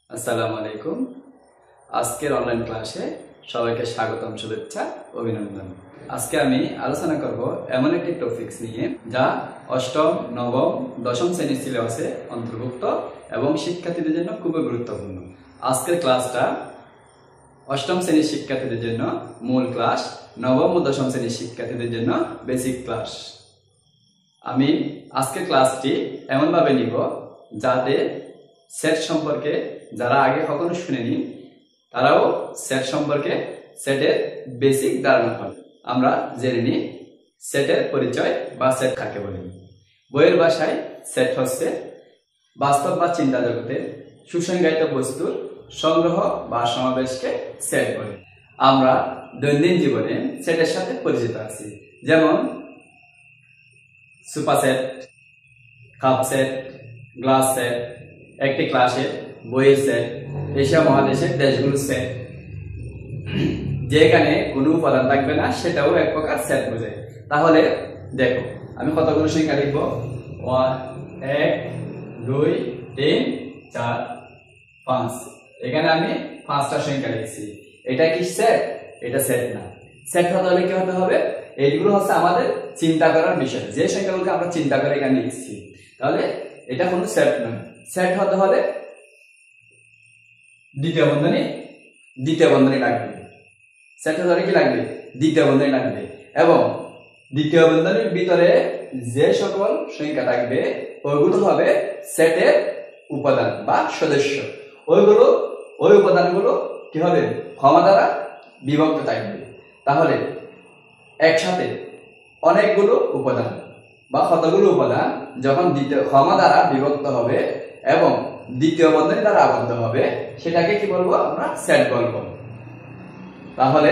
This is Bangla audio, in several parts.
আসসালামু আলাইকুম। আজকের অনলাইন ক্লাসে সবাইকে স্বাগতম, শুভেচ্ছা, অভিনন্দন। আজকে আমি আলোচনা করব এমন একটি টপিকস নিয়ে যা অষ্টম, নবম, দশম শ্রেণীর সিলেবাসে অন্তর্ভুক্ত এবং শিক্ষার্থীদের জন্য খুবই গুরুত্বপূর্ণ। আজকের ক্লাসটা অষ্টম শ্রেণীর শিক্ষার্থীদের জন্য মূল ক্লাস, নবম ও দশম শ্রেণীর শিক্ষার্থীদের জন্য বেসিক ক্লাস। আমি আজকের ক্লাসটি এমনভাবে নিব যাতে সেট সম্পর্কে যারা আগে কখনো শুনেনি তারাও সেট সম্পর্কে, সেটের বেসিক ধারণা পাবে। আমরা জেনে নিই সেটের পরিচয় বা সেট কাকে বলে। বইয়ের ভাষায় সেট হচ্ছে বাস্তব বা চিন্তা জগতে সুসংজ্ঞায়িত বস্তুর সংগ্রহ বা সমাবেশকে সেট বলে। আমরা দৈনন্দিন জীবনে সেটের সাথে পরিচিত আছি, যেমন super set, cup set, glass set, একটি ক্লাসের বইয়ের সেট, এশিয়া মহাদেশের দেশগুলোর সেট। যেখানে কোনো উপাদান থাকবে না সেটাও এক প্রকার সেট বোঝায়। তাহলে দেখো, আমি কতগুলো সংখ্যা লিখব। 1 2 3 4 5। এখানে আমি 5টা সংখ্যা লিখছি। এটা কি সেট? এটা সেট না। সেট হতে হলে কি হতে হবে? এইগুলো হচ্ছে আমাদের চিন্তা করার বিষয়। যে সংখ্যাগুলোকে আমরা চিন্তা করে এখানে লিখছি, তাহলে এটা কোনো সেট নয়। সেট হতে হলে দ্বিতীয় বন্ধনী লাগবে। সেট হতে হলে কি লাগবে? দ্বিতীয় বন্ধনী লাগবে। এবং দ্বিতীয় বন্ধনীর ভিতরে যে সকল সংখ্যা থাকবে ওইগুলো হবে সেটের উপাদান বা সদস্য। ওই উপাদানগুলো কি হবে? ক্ষমা দ্বারা বিভক্ত থাকবে। তাহলে একসাথে অনেকগুলো উপাদান বা কতগুলো উপাদান যখন ক্ষমা দ্বারা বিভক্ত হবে এবং দ্বিতীয় বন্ধনী দ্বারা আবদ্ধ হবে, সেটাকে কি বলবো? আমরা সেট বলবো। তাহলে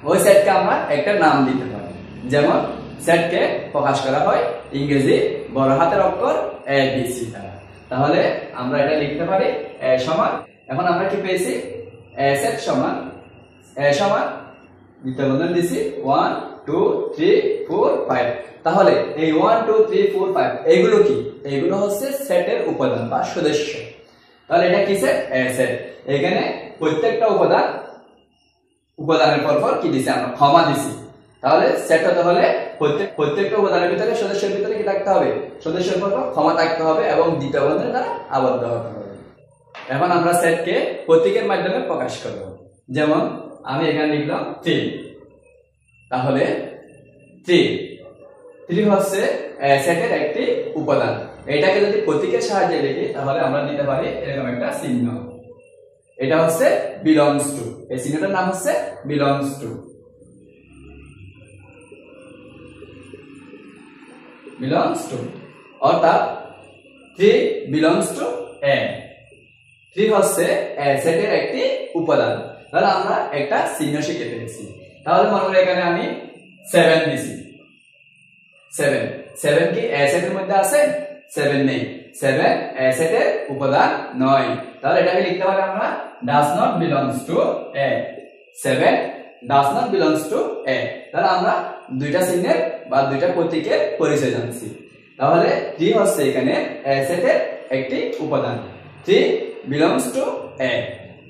ওই সেটকে আমরা একটা নাম দিতে পারি। যেমন সেটকে প্রকাশ করা হয় ইংরেজি বড় হাতের অক্ষর ABC দ্বারা। তাহলে আমরা এটা লিখতে পারি A সমান, এখন আমরা কি পেয়েছি? A সেট সমান A সমান দ্বিতীয় বন্ধনী দিছি 1 2 3 4 5। তাহলে এই 1 2 3 4 5 এগুলো কি? এগুলো হচ্ছে সেটের উপাদান বা সদস্য। তাহলে এটা কি সেট? A set. এখানে প্রত্যেকটা উপাদানের পর কি দিছি? আমরা ক্ষমা দিছি। তাহলে সেট হতে হলে প্রত্যেকটা উপাদানের ভিতরে, সদস্যের ভিতরে কি থাকতে হবে? সদস্যের পর ক্ষমা থাকতে হবে এবং দ্বিতীয় বন্ধনী দ্বারা আবদ্ধ হতে হবে। এখন আমরা সেটকে প্রতীকের মাধ্যমে প্রকাশ করব। যেমন আমি এখানে লিখলাম 3। তাহলে 3 হচ্ছে সেটের একটি উপাদান। এটাকে যদি প্রতীকের সাহায্যে লিখি তাহলে আমরা দিতে পারি এরকম একটা চিহ্ন। এটা হচ্ছে বিলংস টু। এই চিহ্নটার নাম হচ্ছে বিলংস টু। অর্থাৎ 3 বিলংস টু A। 3 হচ্ছে সেটের একটি উপাদান। তাহলে আমরা একটা চিহ্ন শিখে ফেলেছি। তাহলে মনে করি এখানে আমি 7 দিছি। 7 কি A সেটের মধ্যে আছে? 7 নেই। 7 A সেটের উপাদান নয়। তাহলে এটাকে লিখতে পারি আমরা does not belongs to A। 7 does not belongs to A। তাহলে আমরা দুইটা চিহ্নের বা দুইটা প্রতীকের পরিচয় জানছি। তাহলে 3 হচ্ছে এখানে A সেটের একটি উপাদান। 3 belongs to A।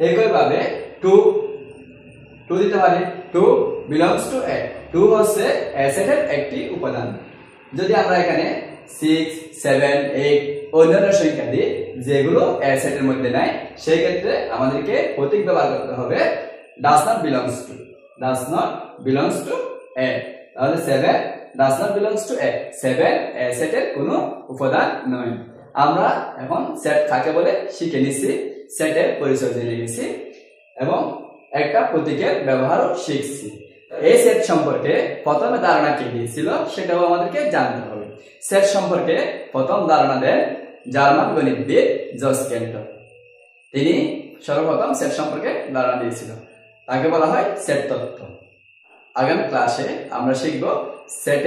একইভাবে 2 দিতে পারি। 2 belongs to A। 2 হচ্ছে A সেটের একটি উপাদান। যদি আমরা এখানে 6 7 8 অন্যান্য সংখ্যা দিই যেগুলো A সেটের মধ্যে নাই, সেই ক্ষেত্রে আমাদেরকে প্রতীক ব্যবহার করতে হবে does not belongs to A। তাহলে 7 does not belongs to A। 7 A সেটের কোনো উপাদান নয়। আমরা এখন সেট কাকে বলে শিখে নিছি, সেটের পরিচয় জেনে গেছি এবং একটা প্রতীকের ব্যবহারও শিখছি। এই সেট সম্পর্কে প্রথমে ধারণা কে দিয়েছিল সেটাও আমাদেরকে জানতে হবে। সেট সম্পর্কে প্রথম ধারণা দেন জার্মান গণিতবিদ জোস কেন্টর। তিনি সর্বপ্রথম সেট সম্পর্কে ধারণা দিয়েছিল। তাকে বলা হয় সেট তত্ত্ব। আগামী ক্লাসে আমরা শিখব সেট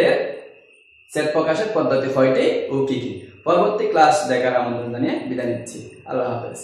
প্রকাশের পদ্ধতি কয়টি ও কি কি। পরবর্তী ক্লাস দেখার আমন্ত্রণ জানিয়ে বিদায় নিচ্ছি। আল্লাহ হাফেজ।